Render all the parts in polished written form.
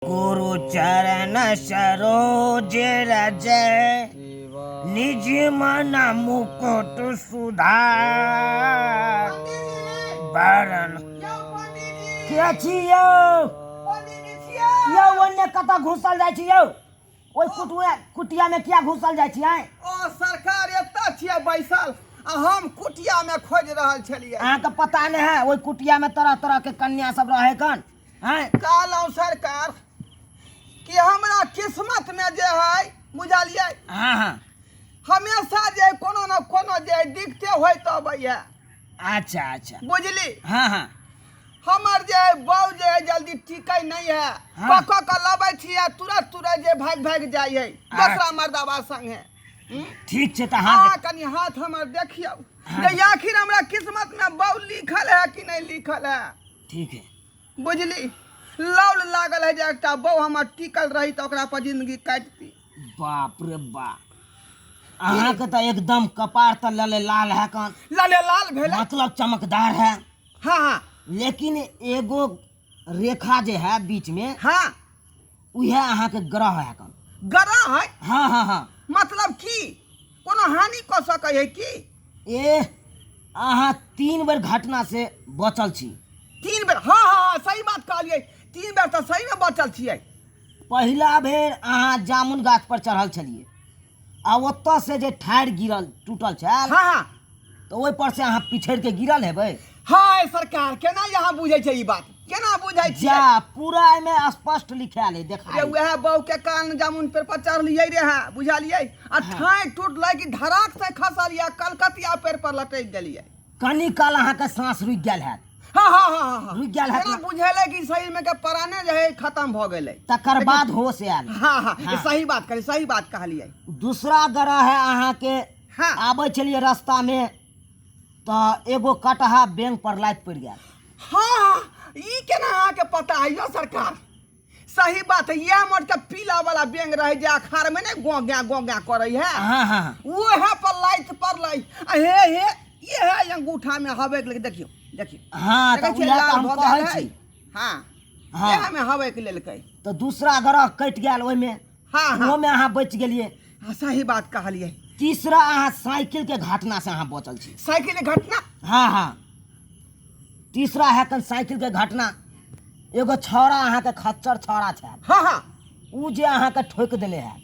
गुरु चरण सरोज रज निज मन मुकुट सुधार बरन क्या छियौ यौ ओन्ने कतऽ घुसल जाइ छी यौ ओइ कुटिया में क्या घुसल जाइ छी आइ ओ सरकार एतऽ छियै बैसल आ हम कुटिया में खोज रहल छलियै। अहाँके पता नहीं है ओइ कुटिया में तरह तरह के कन्या सब रहे कन हैं कहलौं सरकार कि हमरा किस्मत में जे है बुझलियै हाँ हाँ हमेशा जे कोनो न कोनो जे दिक्कते होइत अबैया। अच्छा अच्छा बुझली हाँ हाँ हमर जे बहू जे है जल्दी टिकै नहीं है हाँ। कऽ के लबै छियै तुरंत तुरंत जे भाग भाग जाइ है दूसरा मर्दवा संगे। ठीक छै तऽ हाँ हाँ कनी हाथ हमर देखियौ हाँ। जे आखिर हमरा किस्मत में बहू लिखल है कि नहीं लिखल है। ठीक है बुझली लौल लागल है जे एकटा बहू हमर टिकल रही तो ओकरा पर जिंदगी काटती। बाप रे बाप अहाँके तऽ एकदम कपार तऽ लले लाल है कन लाले लाल भेल। मतलब चमकदार है हाँ हाँ लेकिन एगो रेखा जे है बीच में हाँ उहे अहाँके ग्रह है कन गरा है हाँ हाँ हाँ मतलब की कोनो हानि कऽ सकै है की। अहाँ 3 बेर घटना से बचल छी। 3 बेर हाँ हाँ हाँ सही बात कहलियै 3 बेर तो सही में बचल छियै। पहिला बेर अहाँ जामुन गाछ पर चढ़ल छलिए आ ओतऽ से जे ठाढ़ि गिरल टूटल छल हाँ हाँ तो ओहि पर से अहाँ पिछड़ के गिरल हेबै। हाय सरकार केना यहाँ बुझै छै ई बात केना बुझै छियै। जा पूरा एमे स्पष्ट लिखायल है रे देखा वह बहू के कारण जामुन पेड़ पर चढ़लियै रे है बुझलियै आ ठाई टूटलै कि धड़ाक से खसलियै कलकतिया पेड़ पर लटक गेलियै। कनी काल अहाँके सांस रुकि गेल हैत हाँ हाँ हाँ हाँ रुकि गेल हैत केना बुझेलै कि शरीर में के प्राणे जे है खत्म भ गेलै। तकर बाद होश आयल। हाँ हाँ हाँ। सही बात करी सही बात कहलियै। दूसरा ग्रह है अहाँके हाँ आबै छलिए रास्ता में तो एगो कटहा बेंग पर लाइत पड़ गेल। हाँ ई केना अहाँके पता है यो सरकार सही बात है यह मोट के पीला वाला बेंग रहे जे अखाड़ में ने गोंगा करे है हाँ हाँ ओहे पर लाइत पड़लै हे ये है अंगूठा में हवे के देखियो देखियो हाँ तो देखै छियै उहे लाल तऽ हम भऽ कहै गेल है। छी हाँ हाँ। एहे में हवे के लेलकै। तो दूसरा ग्रह कटि गेल ओहिमे हाँ हाँ ओहोमे अहाँ बचि गेलिए। हाँ, सही बात कहलियै। तीसरा अहाँ साइकिल के घटना से अहाँ बचल छी। साइकिल के घटना हाँ हाँ तीसरा है कन साइकिल के घटना एगो छौड़ा अहाँके खच्चर छौड़ा छल हाँ हाँ उ जे अहाँके ठोक देले है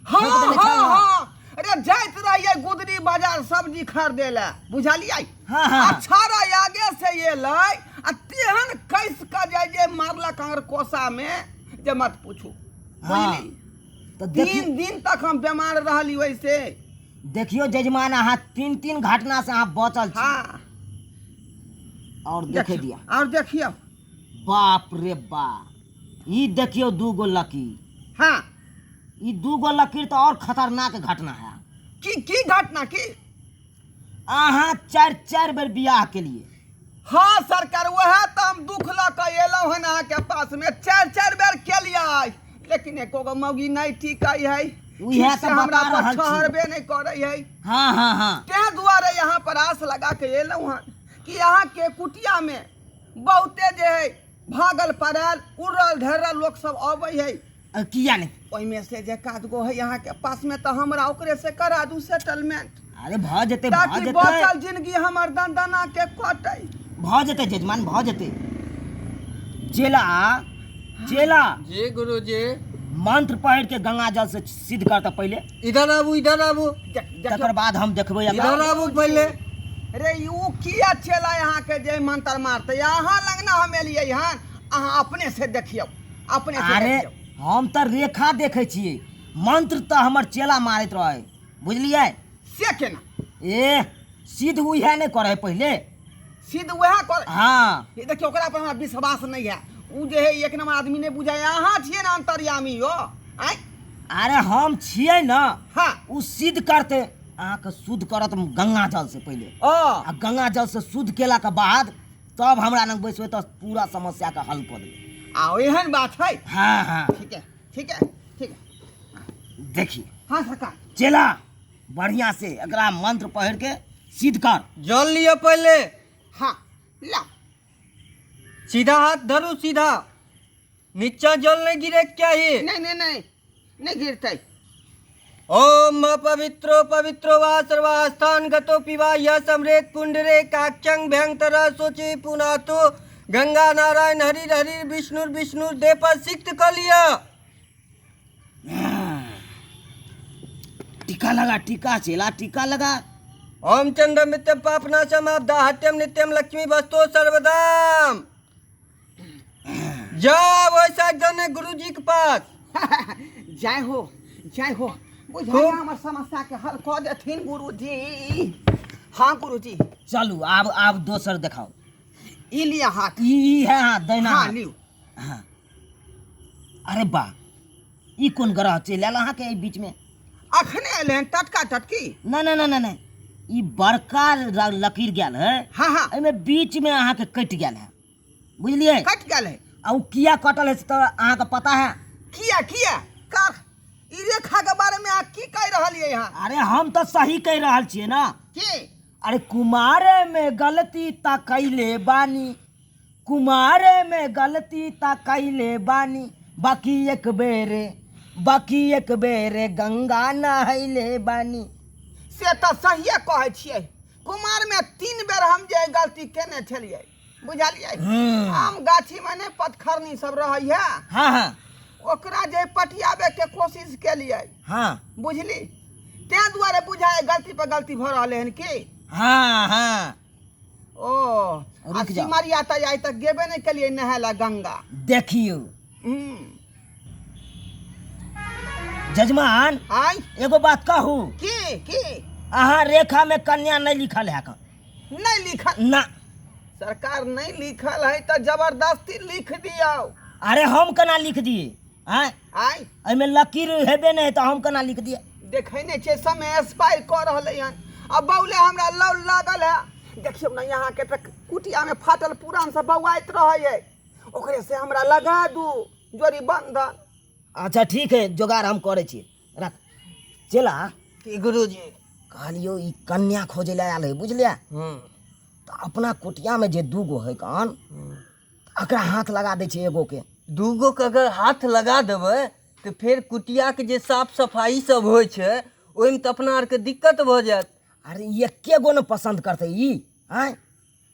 हाँ ठोक देले छल हाँ ने। हाँ अरे जाइत रहिए गुदरी बाजार सब्जी खरीदे ला बुझलियै हाँ हाँ छाड़ा आगे से एलै आ तेहन कैस के जाय जे मारलक अगर कोसा में जे मत पूछू। हाँ बुझली तो देखियो 3 दिन तक हम बीमार रहली वैसे। देखियो जजमान अहाँ 3 घटना से अहाँ बचल छी। हाँ और देखे दिया और देखियो बाप रे बाप ई देखियो 2 गो लकीर हाँ ई 2 गो लकीर तो और खतरनाक घटना है। की घटना की अहाँ 4 बेर बियाह के लिए। हाँ सरकार वह तो हम दुख ल के एलौं हन अहाँके पास में 4 बेर केलियै लेकिन एको गो मौगी नहीं ठीक है उहे ठीक तो से हमरा बता पर रहल छी। ठहरबे नहीं करे है। हाँ हाँ हाँ तें दुआरे यहाँ पर आस लगा के एलौं हन कि यहाँ के कुटिया में बहुते जे है भागल पड़ल उड़ल ढेरल लोग सब अबै है किया नहीं ओइमे से जे काद गो है यहाँ के पास में तो हमरा ओकरे से करा दू सेटलमेंट अरे भ जेते ताकि बचल जिंदगी हमर दंदना के कटे। जजमान भ जेते। चेला चेला जी गुरु जी मंत्र पढ़ के गंगा जल से सिद्ध करता पहले इधर आबू तकर बाद हम देखबै इधर आबू पहले। रे यू किया चेला यहाँ के जे मंत्र मारते यहाँ लगना हम एलियै हन अहाँ अपने से देखियो अपने से अरे देखियो। हम तो रेखा देखे छियै मंत्र तो हमर चेला मारत रहे बुझलिए। से केना सिद्ध उहे नहीं करे पहले। सिद्ध वह कर हाँ ये देखियो ओकरा पर हमरा विश्वास नहीं है उ जे है एक नंबर आदमी नहीं बुझाय अहाँ छियै ना अंतर्यामी यो आय। अरे हम छियै न हाँ उ सिद्ध करते अहाँके शुद्ध करत गंगा जल से पहले ओ आ गंगा जल से शुद्ध केला के बाद तब हमरा लग बैसबै तो पूरा समस्या के हल कर देबै। आ एहन बात है हाँ हाँ ठीक है ठीक है ठीक है देखिए हाँ सरकार चेला बढ़िया से एकरा मंत्र पढ़ के सिद्ध कर। जल लियो पहले हाँ ला सीधा हाथ धरू सीधा नीचा जल नहीं गिरे चाहिए। नहीं गिरते। ओम पवित्रो पवित्रो वा सर्वास्थान गतो पिवा यह समरेत पुंडरे काक्षं भयंकर सोचे पुनातो गंगा नारायण हरि हरि विष्णु विष्णु देव सिक्त कलिया। टीका लगा, टीका चेला टीका लगा। ओम चंद्र मित्यम पापनाशम दाहत्यम नित्यम लक्ष्मी वस्तो सर्वदाम। जाओ वैसा जन गुरु जी के पास। जय हो जय हो। बुझाइए हमर समस्या के हल कऽ देथिन गुरुजी। हाँ गुरुजी। चलू आब दोसर दिखाओ। ई लिया हाथ। ई है हाथ दैना। हाँ लियो। हाँ। अरे वाह, ई कौन ग्रह चलि आयल अहाँके एहि बीच में? अखने अयले हैं टटका टटकी। नहीं, ई बड़का लकीर गेल है। हाँ एहिमे बीच में अहाँके कटि गेल है, बुझलिए? कट गेल है। आ उ किया कटल है से तो अहाँके पता है? किया का ई रेखा के बारे में आप की कह रहलिए यहाँ? अरे हम तो सही कह रहल छियै ना। की? अरे कुमारे में गलती ता कैले बानी, कुमारे में गलती ता कैले बानी, बाकी एक बेरे गंगा नहैले बानी। से तो सहिए कहै छियै। कुमार में 3 बेर हम जे गलती केने छलिए, बुझलिए? आम गाछी में ने पथखरनी सब रहै है। हाँ ओकरा जे पटियाबे के कोशिश केलिए, हाँ बुझली? ते दुआरे बुझाए गलती पर गलती भ रहले हन की? हाँ। ओ रुक जाओ। सिमरिया तक आइ तक गेबे नहीं कलिए नहेला गंगा। देखियो जजमान, आई एगो बात कहू। की? अहाँ रेखा में कन्या नहीं लिखल है का? नहीं लिखल ना। सरकार नहीं लिखल है तो जबरदस्ती लिख दियो। अरे हम केना लिख दिए? आई एहिमे लकीर हेबे नहीं तो हम केना लिख दिए? देखे नहीं छे समय एक्सपायर कर रहले हन। अब बौले हमरा लौ लागल है। देखियो ना यहाँ के तक कुटिया में फाटल पुरान सब बौआइत रहे है। ओकरे से हमरा लगा दू जोड़ी बंधन। अच्छा ठीक है, जोगाड़ हम करे छी। रख चला। कि गुरुजी कहलियो ई कन्या खोजे ला आयल है, बुझलिए? तो अपना कुटिया में जे दूगो है कान, एकरा हाथ लगा दे छै एगो के। दूगो के अगर हाथ लगा देबै तो फिर कुटिया के जे साफ सफाई सब होइ छै ओहिमे तो अपना आर के दिक्कत भ जायत। अरे एके गो न पसंद करते ई, आय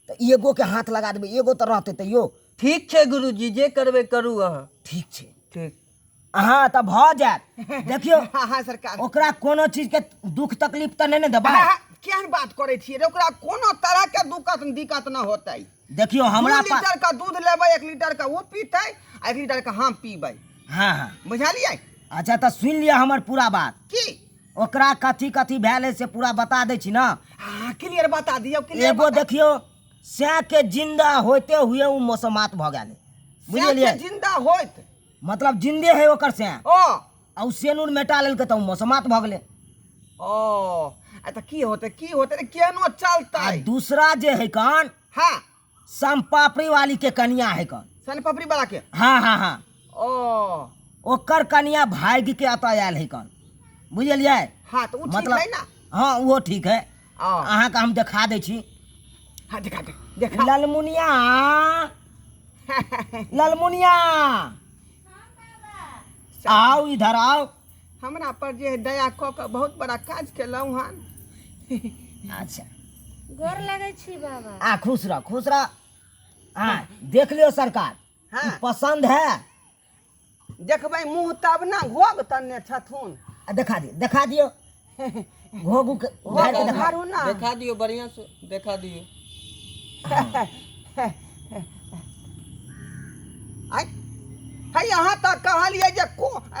तो एगो के हाथ लगा देबै, एगो तो रहते तैयो। ठीक छै गुरुजी, जे करबै करू अहाँ। ठीक छै। ठीक। हाँ तो भ जायत। देखियो हाँ सरकार। ओकरा कोनो चीज के दुख तकलीफ तो नहीं ने देबै। केहन बात करे छियै रे? ओकरा कोनो तरह के दिक्कत न होतै। देखियो हमरा 2 लीटर का दूध लेबै, 1 लीटर का वो पीतै, 1 लीटर का हम पीबै। हाँ बुझलिए? अच्छा तो सुन लिया हमर पूरा बात। की? ओकरा कथी भेल है से पूरा बता दै छी ना। हाँ क्लियर बता दियो। एगो देखियो सै के जिंदा होते हुए उ मौसमात भ गेल, बुझलिए? जिंदा होइत मतलब जिंदे है ओकर से। ओ आ सेनूर मेटा लेलकै तो मौसमात भ गेलै। ओ तो की होते रे? केनो चलतै? आ दूसरा जे है कान, हाँ संपापड़ी वाली के कन्या है कान। सन पपड़ी वाला के? हाँ ओ ओकर कन्या भाग के अतः आयल है कान, बुझलिए? हाँ तो उ ठीक मतलब है ना? हाँ वो ठीक है। ओ अहाँ के हम दिखा दै छी। हाँ देखा। ललमुनिया ललमुनिया आओ इधर आओ। हमरा पर जे दया क के बहुत बड़ा काज केलहुँ हन। अच्छा गोर लगे छी बाबा। आ खुश रह। हाँ देख लियो सरकार। हाँ। पसंद है? देखबै मुँह तब ना घोग तन्ने छथुन। देखा दियो घोगू के झाड़ के देखा। घारू ना। देखा दियो, बढ़िया से देखा दियो। आई है यहाँ तक कहलिए जे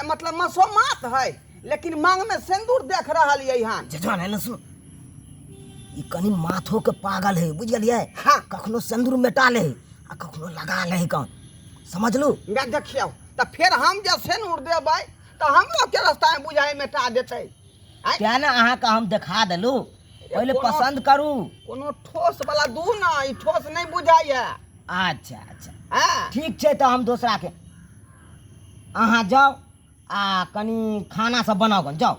मतलब मसोमात है, लेकिन मांग में सिंदूर देख रहलिए यहाँ। जजमान है न, सुन ई कनी माथो के पागल है, बुझलिए? हाँ। कखनो सिंदूर मेटा ले आ कखनो लगा ले कौन, समझलू? देखियो तो फिर हम जे सिंदूर देबै तो हमरो के रास्ता में बुझाई मेटा देतै। क्या ना अहाँ का हम दिखा देलू, पहले पसंद करू। कोनो ठोस वाला दू ना, ई ठोस नहीं बुझाई है। अच्छा हाँ ठीक छै तो हम दूसरा के अहाँ जाओ आ कनी खाना सब बनाओ कन जाओ।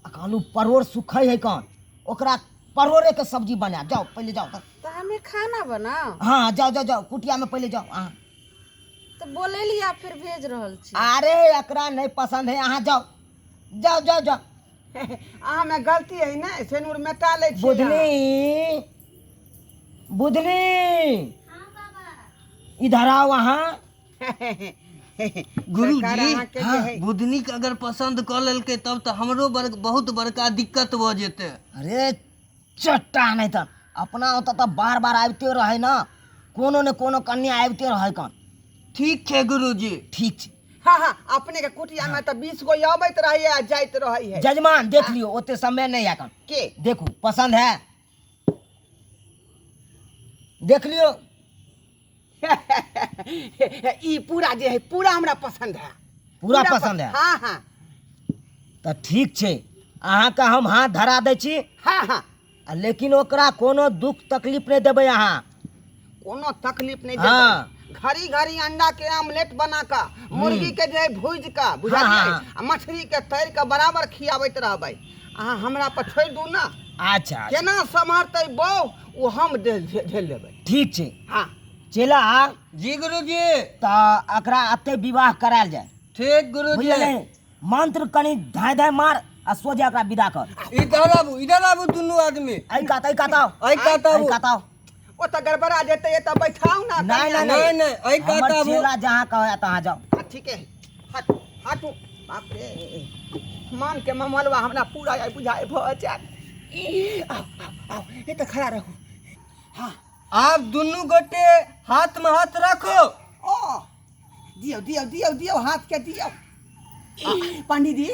आ कहलू परोड़ सुखै है कौन, ओकरा परोड़े के सब्जी बना। जाओ पहले जाओ। तो हमें खाना बनाओ। हाँ जाओ कुटिया में पहले जाओ। हाँ तो तो बोले लिया फिर भेज रहल छी। अरे एकरा नहीं पसंद है, यहाँ जाओ जाओ जाओ जाओ। अहाँ में गलती है ना, सेनुर मेटा ले छी बुधनी बुधनी इधर आओ वहाँ। सरकार अहाँ के जे है। बुधनी के अगर पसंद कर लेलकै तब तो हमरो बहुत बड़का दिक्कत हो जेते। अरे चट्टा नहीं था अपना होता तो बार बार आबते रहे ना, कोनो न कोनो कन्या आबते रहे कन। ठीक है गुरुजी। ठीक छै। हाँ हाँ, अपने के कुटिया में तो 20 गो अबैत रही है, जाइत रही है। जजमान देख लियो, ओते समय नहीं है कन। के देखो पसंद है, देख लियो। ई पूरा जे है पूरा हमरा पसंद है। पूरा पसंद है। हाँ हाँ तो ठीक छै, अहाँ का हम हाथ धरा दै छी। हाँ हाँ, लेकिन ओकरा कोनो दुख तकलीफ नहीं देबै अहाँ। कोनो तकलीफ नहीं हाँ। देते। घड़ी घड़ी अंडा के आमलेट बना का, मुर्गी के जो है भूज का, हाँ, बुझलिए, हाँ। आ मछली के तैर के बराबर खियाबैत रहबै। अहाँ हमरा पर छोड़ दू ना, अच्छा अच्छा, केना सम्हारतै बहू वो हम झेल लेबै। ठीक छै। हाँ चला जी गुरुजी। तो एकरा अते विवाह करायल जाए। ठीक गुरुजी। बुझले, मंत्र कनी धाय धाय मार आ सोझे एकरा विदा कर। इधर आबू दुनू आदमी। ऐ काता ऐ काता ऐ काता ऐ काता। वो तो गड़बड़ा जेते, ये तो बैठाऊ ना। नहीं कनिया। नहीं नहीं ऐ हमर काता आबू। चेला जहाँ कहे तहाँ जाओ। हाँ, ठीक है, हटू हटू। बाप रे, मान के ममलवा हमरा पूरा बुझाए भ जात। आओ आओ आओ, ये तो खड़ा रहू। हाँ आप दुनू गोटे हाथ में हाथ रखो। ओ दियो दियो दियो दियो, हाथ के दियो। पंडित जी,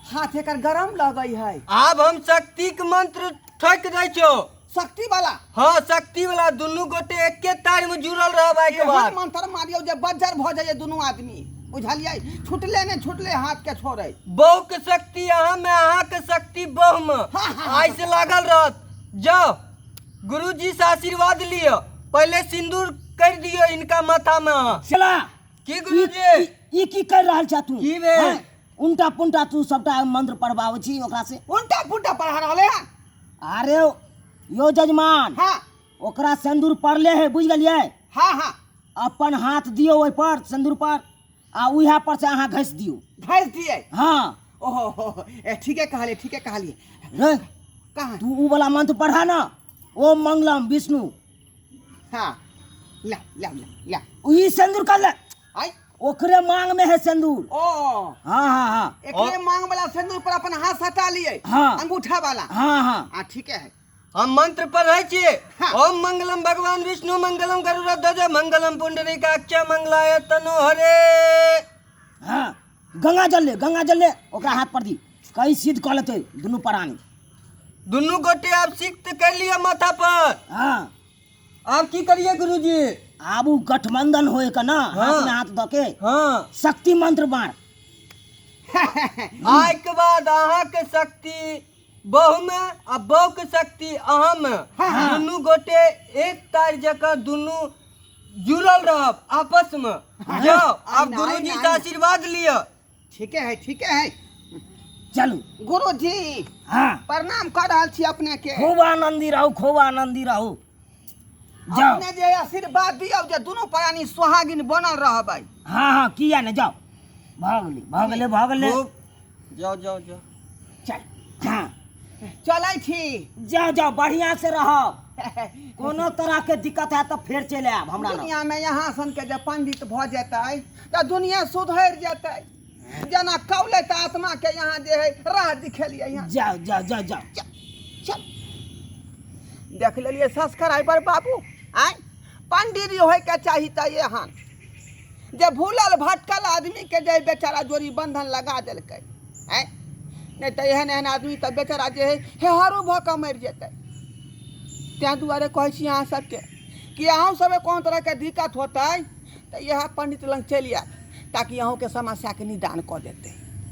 हाथ एकर गरम लगई है। आब हम शक्ति के मंत्र ठोक दै छो। शक्ति वाला। हाँ शक्ति वाला, दुनू गोटे एके तार में जुड़ल रहबै के बाद। मंत्र मारियो जे बज्जर भ जाए दुनू आदमी, बुझलिए, छुटले ने छुटले हाथ के छोड़े। बहु के शक्ति अहाँ में, अहाँ के शक्ति बहु में। हाँ, हाँ, ऐसे लागल रहत। जाओ गुरुजी से आशीर्वाद लियो, पहले सिंदूर कर दियो इनका माथा में। अहाँ चला की गुरुजी? ई की कर रहल छ तू? की भेल? हाँ, उल्टा पुल्टा तू सबटा मंत्र पढ़बाबै छी ओकरा से। उल्टा पुल्टा पढ़ा रहले हैं। अरे यो जजमान, हाँ ओकरा सिंदूर पड़ले है, बुझ गेलिए। हाँ हाँ, अपन हाथ दियो ओहि पर सिंदूर पर, आ उहा पर से अहाँ घस दियो। भेज दिए। हाँ ओहो, ठीके कहलिए, ठीके कहलिए। रे कहाँ? तू ऊ वाला मंत्र पढ़ा ना, ओम मंगलम विष्णु। हाँ, ला ला ला ला। ई सिंदूर कर ले, आई ओकरे मांग में है सिंदूर। ओ, हाँ हाँ हाँ एक मांग वाला सिंदूर पर अपन हाथ हटा लिए। हाँ। अंगूठा वाला। हाँ हाँ हाँ ठीक है। हम मंत्र पढ़े छिए। हाँ। ओम मंगलम भगवान विष्णु मंगलम गरुड़ध्वज मंगलम पुंडरीकाक्ष मंगलाय तनो हरे। हाँ, गंगा जल ले ओकरा हाथ पर दी, कई सिद्ध कह लेते दुनू प्राणी। दुनू गोटे आप सिक्त कर लिया माथा पर। हाँ, आप की करिए गुरुजी? आबू गठबंधन होए का ना, हाथ में हाथ दो के हाँ शक्ति मंत्र मार। आय के बाद अहाँ के शक्ति बहु में आ बहु के शक्ति अहाँ में। हाँ। दुनू गोटे एक तार जगह दुनू जुड़ल रहब आपस में। जाओ आप नहीं, गुरुजी नहीं। से आशीर्वाद लियो। ठीक है, ठीक है। चलू। गुरु जी हाँ, प्रणाम कर रहल छी अपने के। खूब आनंदी रहू, खूब आनंदी रहू। जाओ। अपने जे आशीर्वाद दियो जे दुनू प्राणी सुहागिन बनल रहबै। हाँ हाँ, किया ने, जाओ। भागले खूब जाओ जाओ जाओ। चल हाँ, चलै छी। जाओ जाओ, बढ़िया से रहो। कोनो तरह के दिक्कत है तो फिर चले आब हमरा लग। दुनिया में यहाँ सन के जब पंडित भ जेतै तो दुनिया सुधर जेतै। जना कौलत आत्मा के यहाँ जे है राह दिखेलिए यहाँ। जाओ जाओ जाओ जाओ। चल देख लेलिए सब्सक्राइबर बाबू। आय पंडित जी होय के चाही त यहाँ जे भूलल भटकल आदमी के जे बेचारा जोड़ी बंधन लगा देलकै। आय नहीं तो एहन एहन आदमी तो बेचारा जे है हेहारू भ के मरि जेतै। तैं दुआरे कहै छी अहाँ सबके कि अहूँ सब कोनो तरह के दिक्कत होतै तो यह पंडित लग चलि आयब, ताकि अहूँ के समस्या के निदान कऽ देतै।